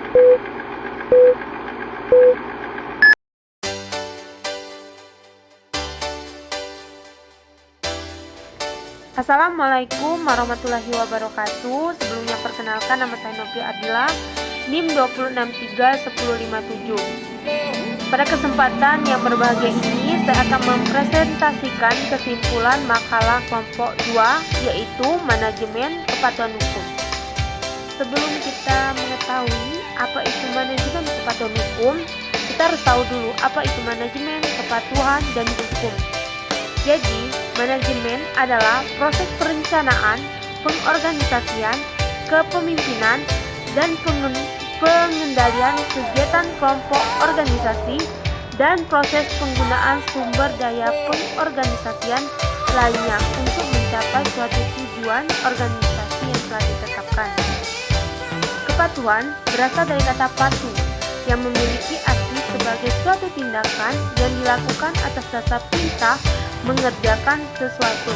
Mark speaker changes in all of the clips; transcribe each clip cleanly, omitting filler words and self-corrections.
Speaker 1: Assalamualaikum warahmatullahi wabarakatuh. Sebelumnya perkenalkan, nama saya Novia Adila, NIM 2631057. Pada kesempatan yang berbahagia ini, saya akan mempresentasikan kesimpulan makalah kelompok 2, yaitu manajemen kepatuhan hukum. Sebelum kita mengetahui apa itu manajemen kepatuhan hukum, kita harus tahu dulu apa itu manajemen kepatuhan dan hukum. Jadi, manajemen adalah proses perencanaan, pengorganisasian, kepemimpinan, dan pengendalian kegiatan kelompok organisasi dan proses penggunaan sumber daya pengorganisasian lainnya untuk mencapai suatu tujuan organisasi yang telah ditetapkan. Kepatuhan berasal dari kata patuh yang memiliki arti sebagai suatu tindakan yang dilakukan atas dasar perintah mengerjakan sesuatu.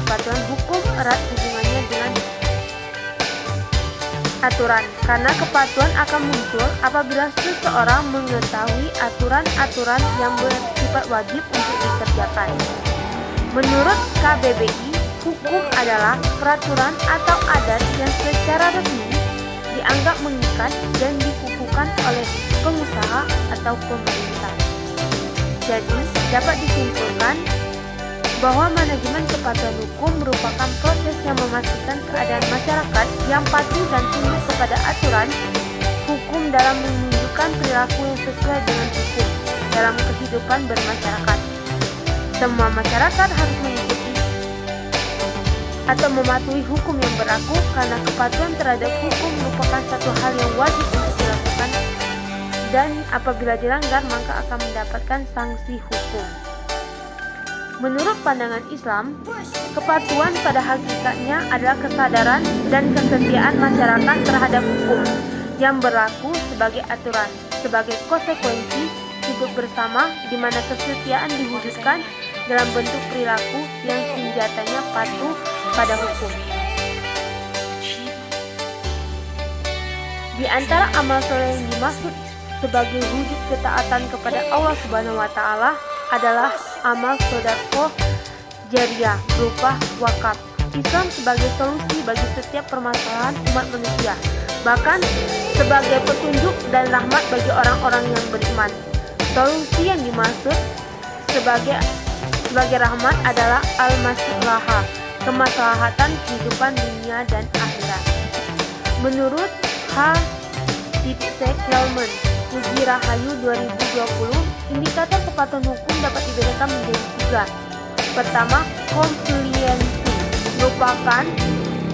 Speaker 1: Kepatuhan hukum erat hubungannya dengan aturan, karena kepatuhan akan muncul apabila seseorang mengetahui aturan-aturan yang bersifat wajib untuk dikerjakan. Menurut KBBI, hukum adalah peraturan atau adat yang secara resmi dianggap mengikat dan dikukuhkan oleh pengusaha atau pemerintah. Jadi, dapat disimpulkan bahwa manajemen kepatuhan hukum merupakan proses yang memastikan keadaan masyarakat yang patuh dan tunduk kepada aturan hukum dalam menunjukkan perilaku yang sesuai dengan hukum dalam kehidupan bermasyarakat. Semua masyarakat harus mengikuti atau mematuhi hukum yang berlaku, karena kepatuhan terhadap hukum merupakan satu hal yang wajib untuk dilakukan, dan apabila dilanggar maka akan mendapatkan sanksi hukum. Menurut pandangan Islam, kepatuhan pada hakikatnya adalah kesadaran dan kesetiaan masyarakat terhadap hukum yang berlaku sebagai aturan, sebagai konsekuensi hidup bersama, di mana kesetiaan diwujudkan dalam bentuk perilaku yang senjatanya patuh pada hukum. Di antara amal soleh yang dimaksud sebagai wujud ketaatan kepada Allah Subhanahu wa Ta'ala adalah amal sedekah jariyah berupa wakaf. Islam sebagai solusi bagi setiap permasalahan umat manusia, bahkan sebagai petunjuk dan rahmat bagi orang-orang yang beriman. Solusi yang dimaksud sebagai rahmat adalah al-maslahah, kemaslahatan kehidupan dunia dan akhirat. Menurut H.C. Kelman, Uji Rahayu 2020, indikator kepatuhan hukum dapat dibedakan menjadi 3. Pertama, compliancy merupakan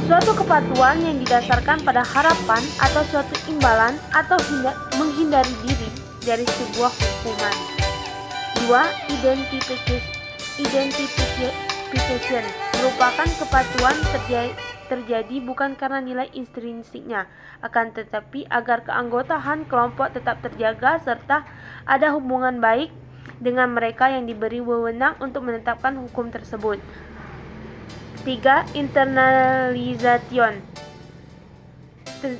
Speaker 1: suatu kepatuhan yang didasarkan pada harapan atau suatu imbalan atau menghindari diri dari sebuah hukuman. 2. Identification merupakan kepatuhan terjadi bukan karena nilai intrinsiknya, akan tetapi agar keanggotaan kelompok tetap terjaga serta ada hubungan baik dengan mereka yang diberi wewenang untuk menetapkan hukum tersebut. 3. Internalization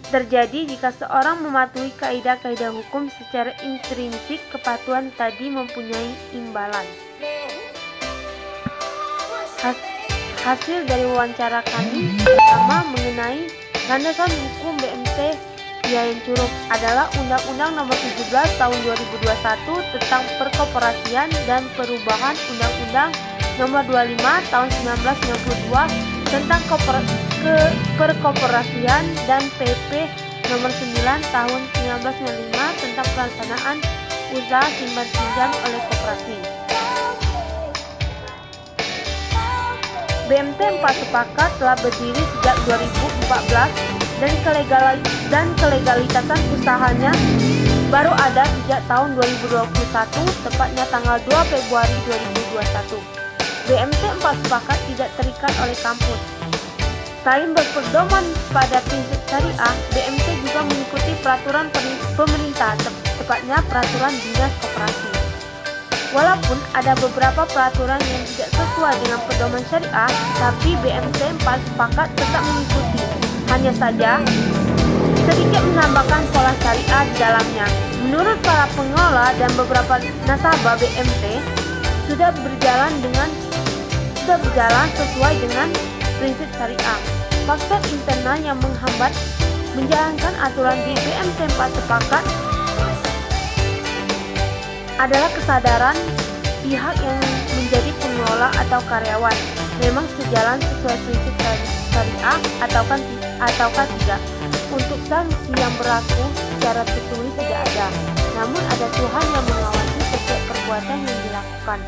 Speaker 1: terjadi jika seorang mematuhi kaidah-kaidah hukum secara intrinsik. Kepatuhan tadi mempunyai imbalan. Hasil dari wawancara kami pertama mengenai landasan hukum BMT Yayan Curug adalah Undang-Undang Nomor 17 Tahun 2021 tentang Perkoperasian dan perubahan Undang-Undang Nomor 25 Tahun 1992 tentang Perkoperasian dan PP Nomor 9 Tahun 1995 tentang pelaksanaan usaha simpan pinjam oleh koperasi. BMT 4 sepakat telah berdiri sejak 2014 dan kelegalitasan usahanya baru ada sejak tahun 2021, tepatnya tanggal 2 Februari 2021. BMT 4 sepakat tidak terikat oleh kampus. Selain berpedoman pada prinsip syariah, BMT juga mengikuti peraturan pemerintah, tepatnya peraturan dinas koperasi. Walaupun ada beberapa peraturan yang tidak sesuai dengan pedoman syariah, tapi BMT 4 sepakat tetap mengikuti. Hanya saja, sedikit menambahkan pola syariah di dalamnya. Menurut para pengelola dan beberapa nasabah BMT, sudah berjalan sesuai dengan prinsip syariah. Faktor internal yang menghambat menjalankan aturan di BMT 4 sepakat adalah kesadaran pihak yang menjadi pengelola atau karyawan memang sejalan sesuai prinsip syariah ataukah tidak. Untuk sanksi yang berlaku secara tertulis tidak ada, namun ada Tuhan yang mengawasi setiap perbuatan yang dilakukan.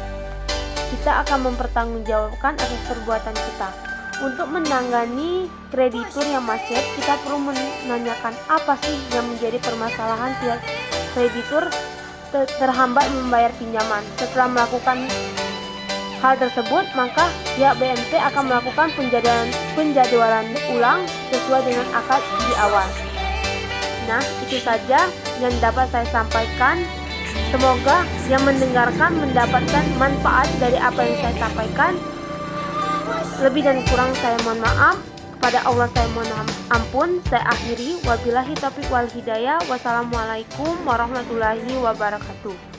Speaker 1: Kita akan mempertanggungjawabkan atas perbuatan kita. Untuk menangani kreditur yang maksiat, kita perlu menanyakan apa sih yang menjadi permasalahan pihak kreditur terhambat membayar pinjaman. Setelah melakukan hal tersebut, maka pihak BMT akan melakukan penjadwalan ulang sesuai dengan akad di awal. Nah, itu saja yang dapat saya sampaikan. Semoga yang mendengarkan mendapatkan manfaat dari apa yang saya sampaikan. Lebih dan kurang saya mohon maaf. Kepada Allah saya mohon ampun. Saya akhiri. Wabillahi taufiq wal hidayah. Wassalamualaikum warahmatullahi wabarakatuh.